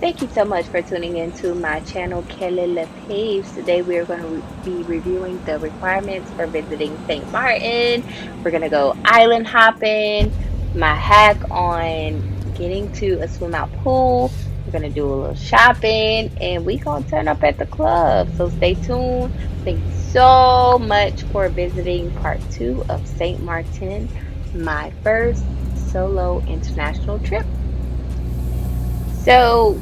Thank you so much for tuning into my channel, Kelli LaPaige. Today we are going to be reviewing the requirements for visiting St. Martin. We're going to go island hopping, my hack on getting to a swim out pool. We're going to do a little shopping and we going to turn up at the club. So stay tuned. Thank you so much for visiting part 2 of St. Martin, my first solo international trip. So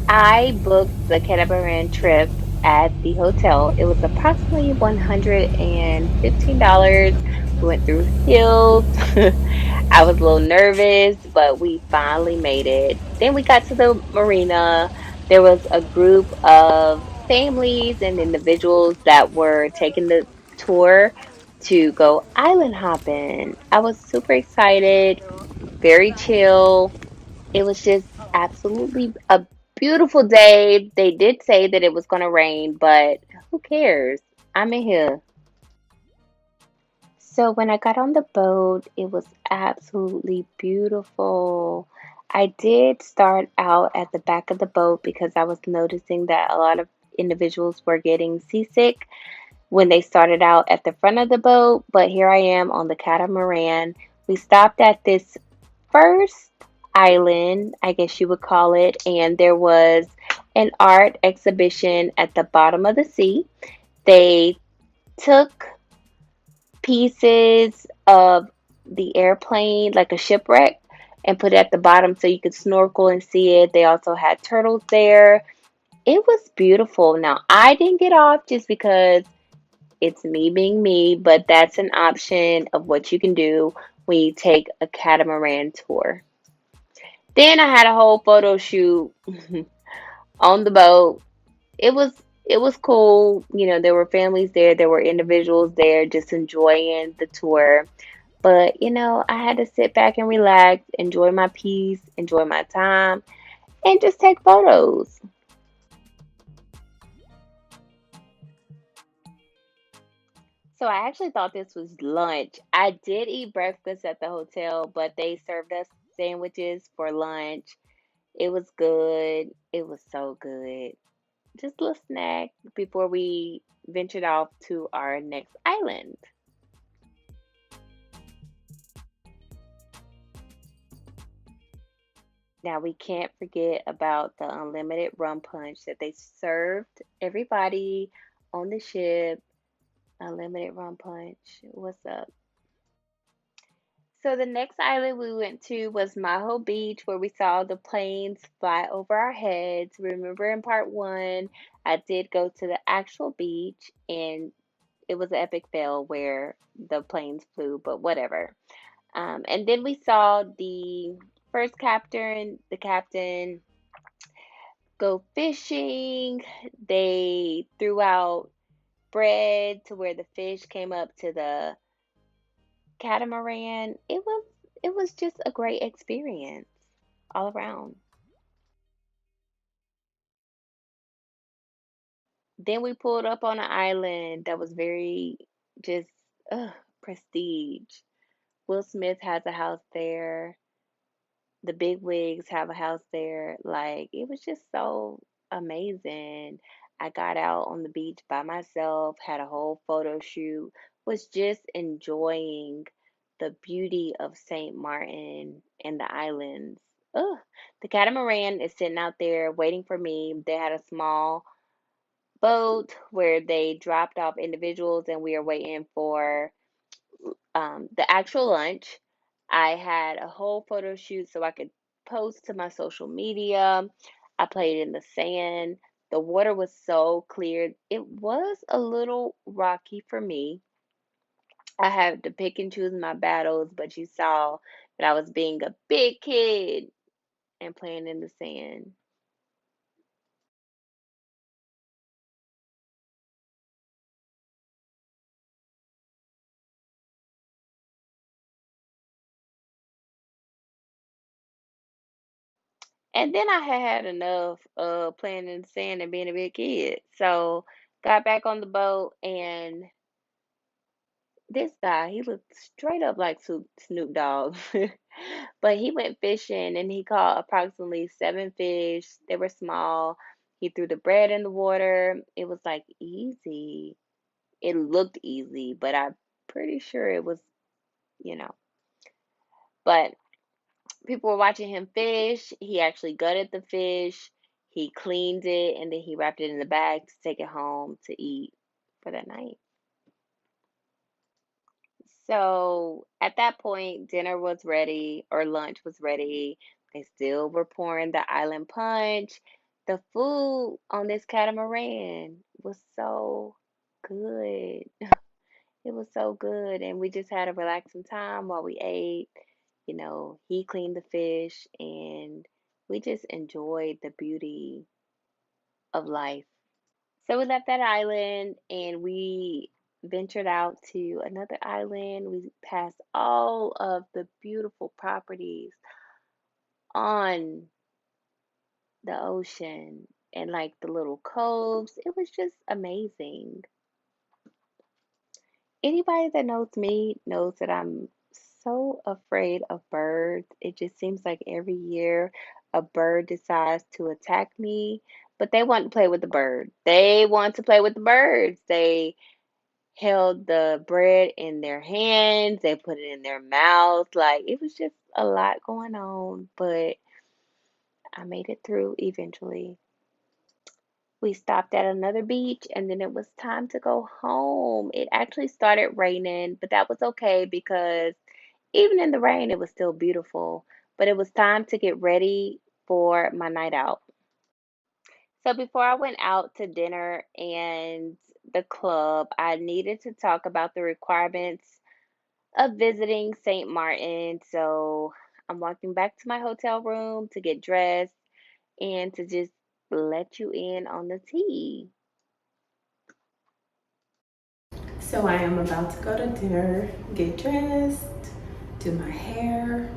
I booked the catamaran trip at the hotel. It was approximately $115. We went through hills. I was a little nervous, but we finally made it. Then we got to the marina. There was a group of families and individuals that were taking the tour to go island hopping. I was super excited, very chill. It was just absolutely a beautiful day. They did say that it was going to rain, but who cares? I'm in here. So when I got on the boat, it was absolutely beautiful. I did start out at the back of the boat because I was noticing that a lot of individuals were getting seasick when they started out at the front of the boat, but here I am on the catamaran. We stopped at this first island, I guess you would call it, and there was an art exhibition at the bottom of the sea. They took pieces of the airplane, like a shipwreck, and put it at the bottom so you could snorkel and see it. They also had turtles there. It was beautiful. Now, I didn't get off just because it's me being me, but that's an option of what you can do when you take a catamaran tour. Then I had a whole photo shoot on the boat. It was it was cool. You know, there were families there, there were individuals there just enjoying the tour. But, I had to sit back and relax, enjoy my peace, enjoy my time, and just take photos. So I actually thought this was lunch. I did eat breakfast at the hotel, but they served us sandwiches for lunch. It was good. It was so good. Just a little snack before we ventured off to our next island. Now we can't forget about the unlimited rum punch that they served everybody on the ship. Unlimited rum punch. What's up? So the next island we went to was Maho Beach, where we saw the planes fly over our heads. Remember in part one, I did go to the actual beach, and it was an epic fail where the planes flew, but whatever. And then we saw the first captain, the captain go fishing. They threw out bread to where the fish came up to the catamaran. It was just a great experience all around. Then we pulled up on an island that was very just prestige. Will Smith has a house there. The big wigs have a house there. Like it was just so amazing. I got out on the beach by myself, had a whole photo shoot, was just enjoying the beauty of St. Martin and the islands. Ugh. The catamaran is sitting out there waiting for me. They had a small boat where they dropped off individuals, and we are waiting for the actual lunch. I had a whole photo shoot so I could post to my social media. I played in the sand. The water was so clear. It was a little rocky for me. I had to pick and choose my battles, but you saw that I was being a big kid and playing in the sand. And then I had enough of playing in the sand and being a big kid. So got back on the boat, and this guy, he looked straight up like Snoop Dogg. But he went fishing and he caught approximately 7 fish. They were small. He threw the bread in the water. It was like easy. It looked easy, but I'm pretty sure it was, you know. But people were watching him fish. He actually gutted the fish. He cleaned it and then he wrapped it in the bag to take it home to eat for that night. So at that point, dinner was ready or lunch was ready. They still were pouring the island punch. The food on this catamaran was so good. It was so good. And we just had a relaxing time while we ate. He cleaned the fish and we just enjoyed the beauty of life. So we left that island and we ventured out to another island. We passed all of the beautiful properties on the ocean and like the little coves. It was just amazing. Anybody that knows me knows that I'm so afraid of birds. It just seems like every year a bird decides to attack me, but they want to play with the bird. They want to play with the birds. They held the bread in their hands, they put it in their mouth. Like it was just a lot going on, but I made it through eventually. We stopped at another beach and then it was time to go home. It actually started raining, but that was okay because even in the rain, it was still beautiful. But it was time to get ready for my night out. So before I went out to dinner and the club, I needed to talk about the requirements of visiting St. Martin. So I'm walking back to my hotel room to get dressed and to just let you in on the tea. So I am about to go to dinner, get dressed, do my hair,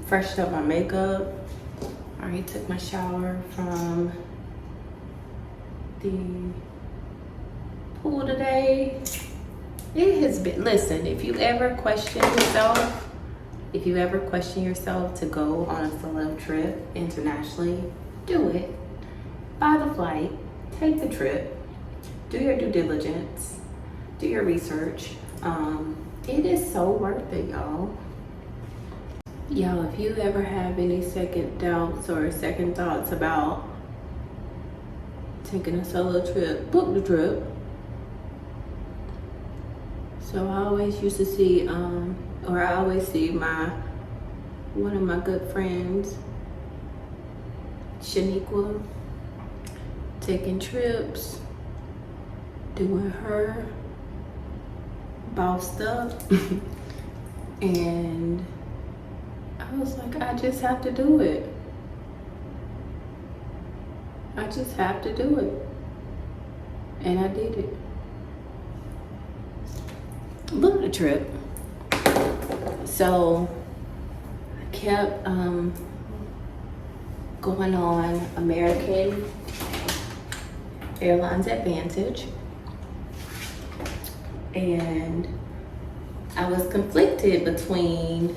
freshen up my makeup. I already took my shower from the pool today. It has been, listen, if you ever question yourself to go on a solo trip internationally, do it. Buy the flight, take the trip, do your due diligence, do your research. It is so worth it, y'all. Y'all, if you ever have any second doubts or second thoughts about taking a solo trip, book the trip. So I always used to see, I always see one of my good friends, Shaniqua, taking trips, doing her boss stuff. And I was like, I just have to do it. I just have to do it. And I did it. Booked the trip. So I kept going on American Airlines Advantage. And I was conflicted between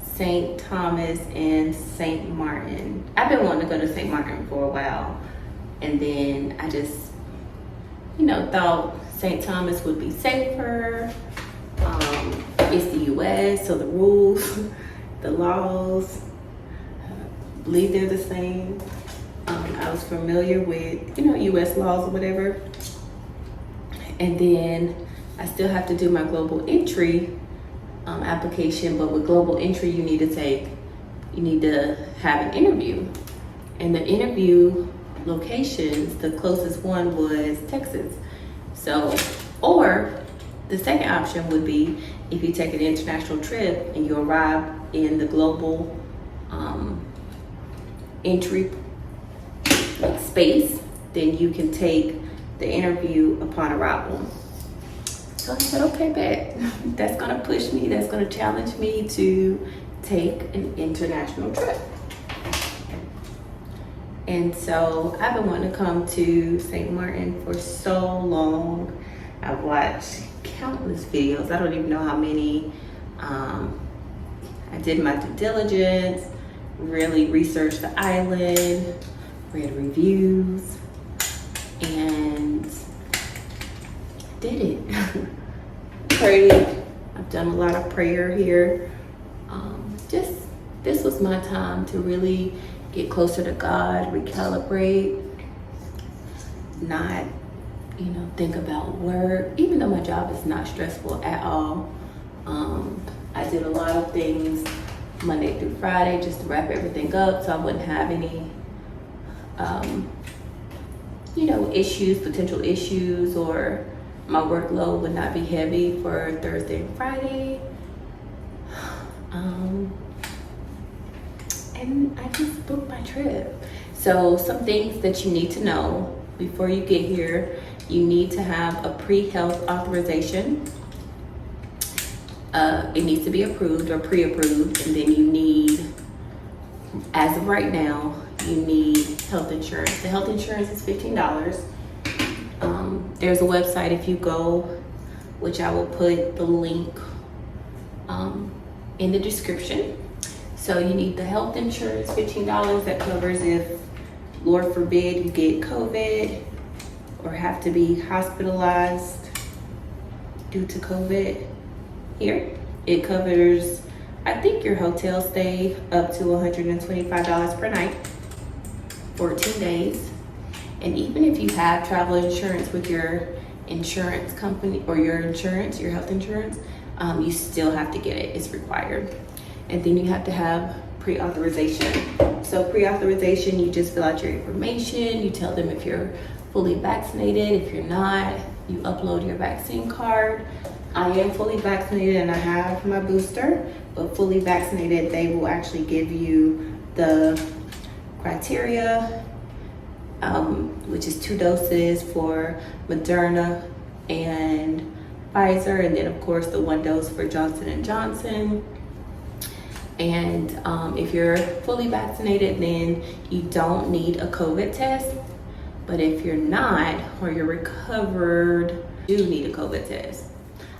St. Thomas and St. Martin. I've been wanting to go to St. Martin for a while. And then I just, thought St. Thomas would be safer. It's the US, so the rules, the laws, I believe they're the same. I was familiar with, US laws or whatever. And then I still have to do my global entry application, but with global entry, you need to have an interview. And the interview locations, the closest one was Texas. So, or the second option would be if you take an international trip and you arrive in the global entry space, then you can take the interview upon arrival. So I said, okay, bet. That's gonna push me, that's gonna challenge me to take an international trip. And so I've been wanting to come to St. Martin for so long. I've watched countless videos. I don't even know how many. I did my due diligence, really researched the island, read reviews, and did it. Prayed. I've done a lot of prayer here. This was my time to really get closer to God, recalibrate, not, think about work, even though my job is not stressful at all. I did a lot of things Monday through Friday just to wrap everything up so I wouldn't have any, potential issues, or my workload would not be heavy for Thursday and Friday. And I just booked my trip. So some things that you need to know before you get here: you need to have a pre-health authorization. It needs to be approved or pre-approved, and then you need, as of right now, you need health insurance. The health insurance is $15. There's a website if you go, which I will put the link in the description. So you need the health insurance, $15. That covers if, Lord forbid, you get COVID or have to be hospitalized due to COVID. Here, it covers, I think, your hotel stay up to $125 per night, 14 days. And even if you have travel insurance with your insurance company or your health insurance, you still have to get it. It's required. And then you have to have pre-authorization. So pre-authorization, you just fill out your information. You tell them if you're fully vaccinated. If you're not, you upload your vaccine card. I am fully vaccinated and I have my booster, but fully vaccinated, they will actually give you the criteria, which is 2 doses for Moderna and Pfizer, and then of course the 1 dose for Johnson & Johnson. And if you're fully vaccinated, then you don't need a COVID test. But if you're not, or you're recovered, you do need a COVID test.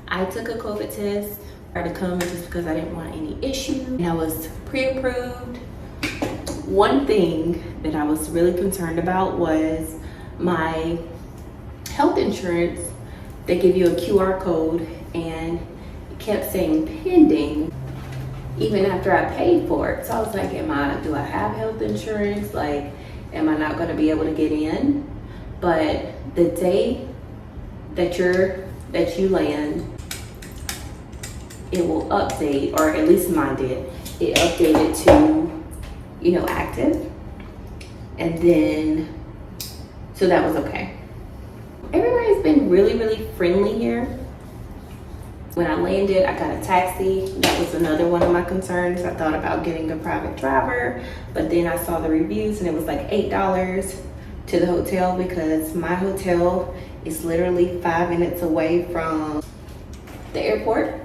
I took a COVID test prior to coming just because I didn't want any issues. And I was pre-approved. One thing that I was really concerned about was my health insurance. They give you a QR code and it kept saying pending even after I paid for it. So I was like, do I have health insurance? Like, am I not gonna be able to get in? But the day that you land, it will update, or at least mine did. It updated to, active. And then, so that was okay. Everybody's been really, really friendly here. When I landed, I got a taxi. That was another one of my concerns. I thought about getting a private driver, but then I saw the reviews and it was like $8 to the hotel, because my hotel is literally 5 minutes away from the airport,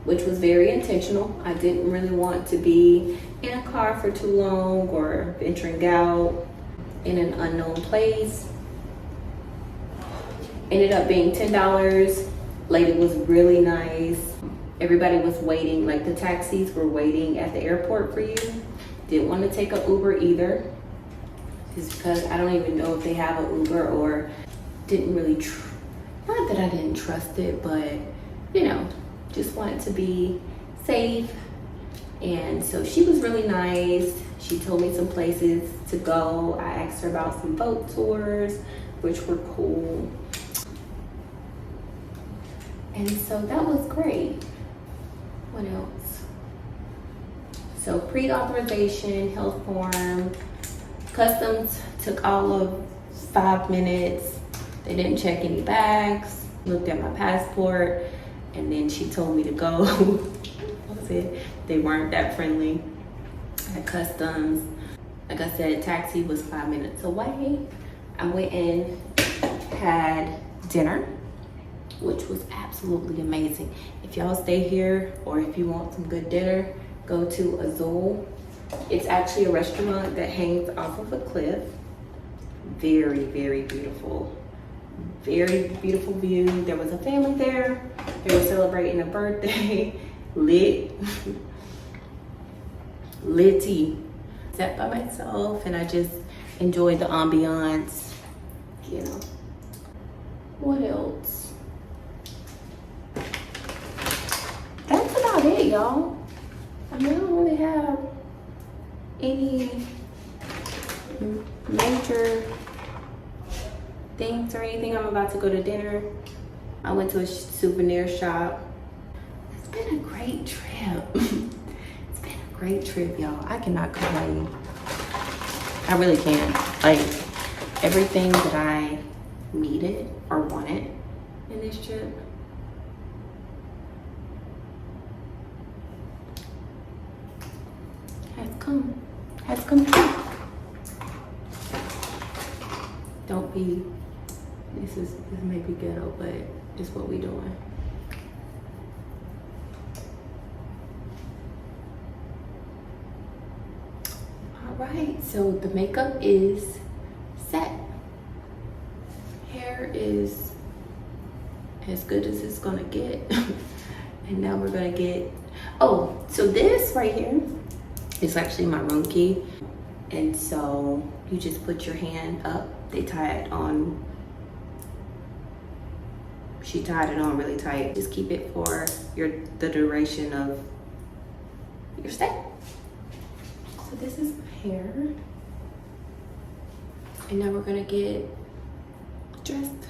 which was very intentional. I didn't really want to be in a car for too long or venturing out in an unknown place. Ended up being $10. Lady was really nice. Everybody was waiting, like the taxis were waiting at the airport for you. Didn't want to take an Uber either, just because I don't even know if they have an Uber, or didn't really, not that I didn't trust it, but just wanted to be safe. And so she was really nice. She told me some places to go. I asked her about some boat tours, which were cool. And so that was great. What else? So pre-authorization, health form, customs took all of 5 minutes. They didn't check any bags, looked at my passport, and then she told me to go. That was it. They weren't that friendly at customs. Like I said, taxi was 5 minutes away. I went in, had dinner, which was absolutely amazing. If y'all stay here, or if you want some good dinner, go to Azul. It's actually a restaurant that hangs off of a cliff. Very, very beautiful. Very beautiful view. There was a family there. They were celebrating a birthday. Lit. Litty. Sat by myself and I just enjoyed the ambiance, you know. What else? That's about it, y'all. I mean, I don't really have any major things or anything. I'm about to go to dinner. I went to a souvenir shop. It's been a great trip. It's been a great trip, y'all. I cannot complain. I really can't. Like, everything that I needed or wanted in this trip has come true. Don't be, this may be ghetto, but it's what we doing. All right, so the makeup is set. Hair is as good as it's gonna get. And now we're gonna get, oh, so this right here is actually my room key. And so you just put your hand up. They tie it on, she tied it on really tight. Just keep it for the duration of your stay. So this is my hair. And now we're gonna get dressed.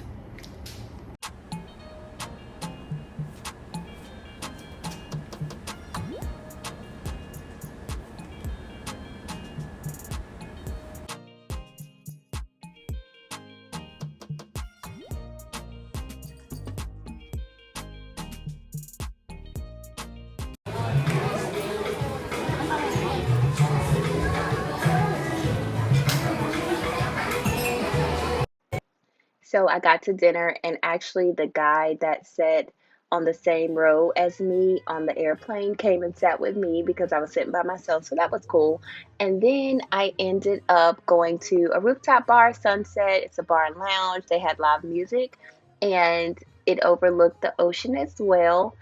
So I got to dinner, and actually, the guy that sat on the same row as me on the airplane came and sat with me because I was sitting by myself. So that was cool. And then I ended up going to a rooftop bar, Sunset. It's a bar and lounge. They had live music, and it overlooked the ocean as well.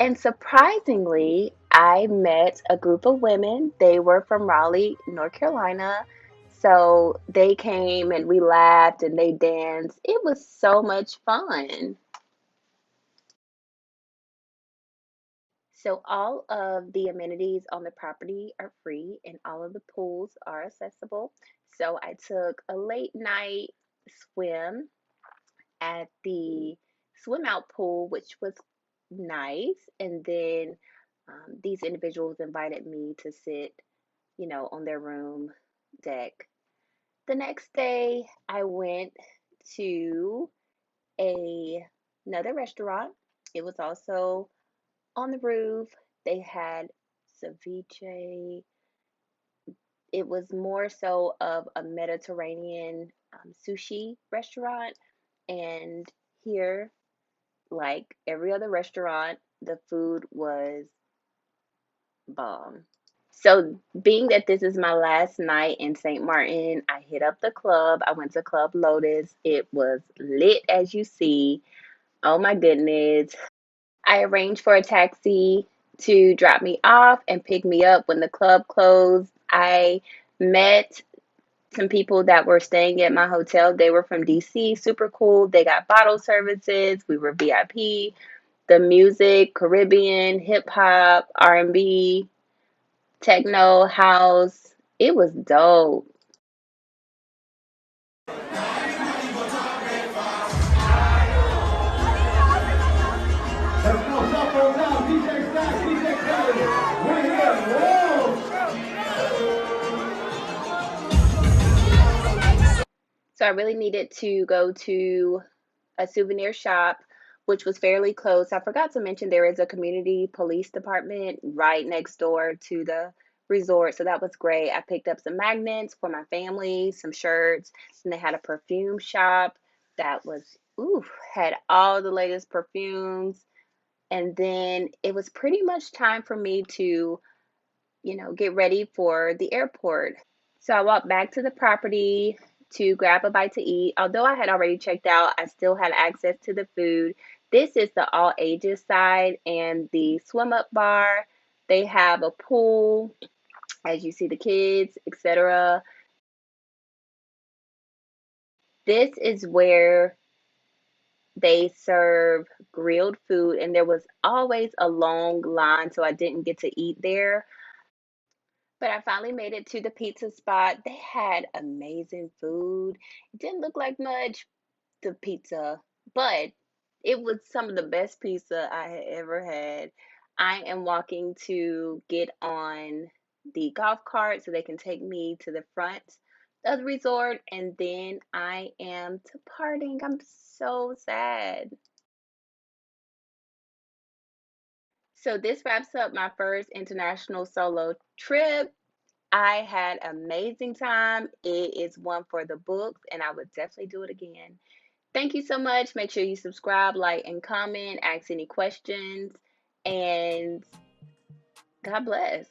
And surprisingly, I met a group of women. They were from Raleigh, North Carolina. So they came and we laughed and they danced. It was so much fun. So all of the amenities on the property are free and all of the pools are accessible. So I took a late night swim at the swim out pool, which was nice. And then these individuals invited me to sit, on their room deck. The next day, I went to a another restaurant. It was also on the roof. They had ceviche. It was more so of a Mediterranean sushi restaurant. And here, like every other restaurant, the food was bomb. So, being that this is my last night in St. Martin, I hit up the club. I went to Club Lotus. It was lit as you see. Oh my goodness. I arranged for a taxi to drop me off and pick me up when the club closed. I met some people that were staying at my hotel. They were from DC, super cool. They got bottle services. We were VIP. The music, Caribbean, hip hop, R&B, techno, house. It was dope. So I really needed to go to a souvenir shop, which was fairly close. I forgot to mention there is a community police department right next door to the resort. So that was great. I picked up some magnets for my family, some shirts, and they had a perfume shop that was, ooh, had all the latest perfumes. And then it was pretty much time for me to, get ready for the airport. So I walked back to the property to grab a bite to eat. Although I had already checked out, I still had access to the food. This is the all ages side and the swim up bar. They have a pool as you see the kids, etc. This is where they serve grilled food, and there was always a long line, so I didn't get to eat there. But I finally made it to the pizza spot. They had amazing food. It didn't look like much, the pizza, but it was some of the best pizza I had ever had. I am walking to get on the golf cart so they can take me to the front of the resort, and then I am departing. I'm so sad. So this wraps up my first international solo trip. I had amazing time. It is one for the books, and I would definitely do it again. Thank you so much. Make sure you subscribe, like, and comment, ask any questions, and God bless.